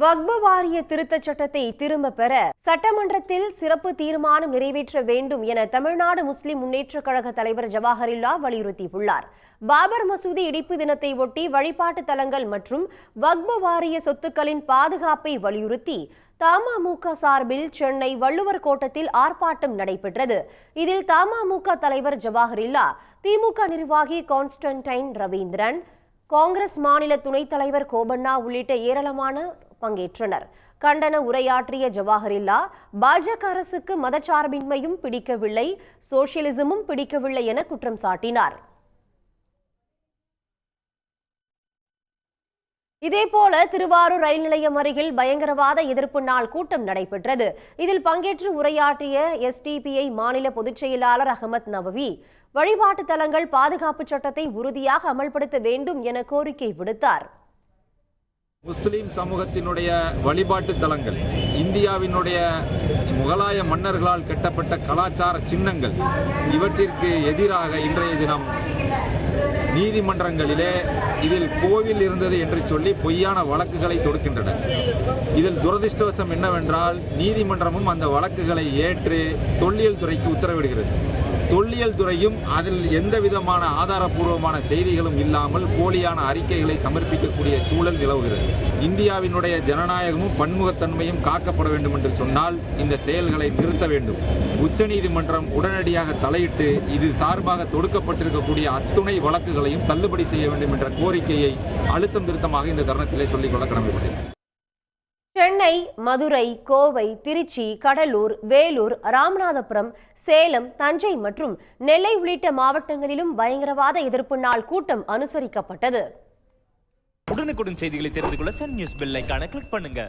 வக்பு வாரிய திருத்தச் சட்டத்தை திரும்ப பெற சட்டமன்றத்தில் சிறப்பு தீர்மானம் நிறைவேற்ற வேண்டும் என தமிழ்நாடு முஸ்லிம் முன்னேற்றக் கழக தலைவர் ஜவாஹரில்லா வலியுறுத்தியுள்ளார். பாபர் மசூதி இடிப்பு தினத்தை ஒட்டி வழிபாட்டு தலங்கள் மற்றும் வக்பு வாரிய சொத்துக்களின் பாதுகாப்பை வலியுறுத்தி தமாமுக சார்பில் சென்னை வள்ளுவர் கோட்டத்தில் ஆர்ப்பாட்டம் நடைபெற்றது. இதில் தமாமுக தலைவர் ஜவாஹரில்லா, திமுக நிர்வாகி கான்ஸ்டன்டைன் ரவீந்திரன், காங்கிரஸ் மாநில துணைத் தலைவர் கோபண்ணா உள்ளிட்ட ஏராளமான பங்கேற்றனர். கண்டன உரையாற்றிய ஜவாஹரில்லா, பாஜக அரசுக்கு மதச்சார்பின்மையும் பிடிக்கவில்லை, சோசியலிசமும் பிடிக்கவில்லை என குற்றம் சாட்டினார். இதேபோல திருவாரூர் ரயில் நிலையம் அருகில் பயங்கரவாத எதிர்ப்பு நாள் கூட்டம் நடைபெற்றது. இதில் பங்கேற்று உரையாற்றிய எஸ்டிபிஐ மாநில பொதுச் செயலாளர் அகமது நவவி, வழிபாட்டு தலங்கள் பாதுகாப்பு சட்டத்தை உறுதியாக அமல்படுத்த வேண்டும் என கோரிக்கை விடுத்தார். முஸ்லிம் சமூகத்தினுடைய வழிபாட்டு தலங்கள், இந்தியாவினுடைய முகலாய மன்னர்களால் கட்டப்பட்ட கலாச்சார சின்னங்கள், இவற்றிற்கு எதிராக இன்றைய தினம் நீதிமன்றங்களிலே இதில் கோவில் இருந்தது என்று சொல்லி பொய்யான வழக்குகளை தொடுக்கின்றனர். இதில் துரதிர்ஷ்டவசம் என்னவென்றால், நீதிமன்றமும் அந்த வழக்குகளை ஏற்று தொல்லியல் துறைக்கு உத்தரவிடுகிறது. தொல்லியல் துறையும் அதில் எந்த விதமான ஆதாரபூர்வமான செய்திகளும் இல்லாமல் போலியான அறிக்கைகளை சமர்ப்பிக்கக்கூடிய சூழல் நிலவுகிறது. இந்தியாவினுடைய ஜனநாயகமும் பன்முகத்தன்மையும் காக்கப்பட வேண்டும் என்று சொன்னால் இந்த செயல்களை நிறுத்த வேண்டும். உச்சநீதிமன்றம் உடனடியாக தலையிட்டு இது சார்பாக தொடுக்கப்பட்டிருக்கக்கூடிய அத்துணை வழக்குகளையும் தள்ளுபடி செய்ய வேண்டும் என்ற கோரிக்கையை அழுத்தம் திருத்தமாக இந்த தருணத்திலே சொல்லிக்கொள்ள கடமைப்பட்டேன். சென்னை, மதுரை, கோவை, திருச்சி, கடலூர், வேலூர், ராமநாதபுரம், சேலம், தஞ்சை மற்றும் நெல்லை உள்ளிட்ட மாவட்டங்களிலும் பயங்கரவாத எதிர்ப்பு நாள் கூட்டம் அனுசரிக்கப்பட்டது. உடனுக்குடன் செய்திகளை தெரிந்து கொள்ள சன் நியூஸ் பெல் ஐகானை கிளிக் பண்ணுங்க.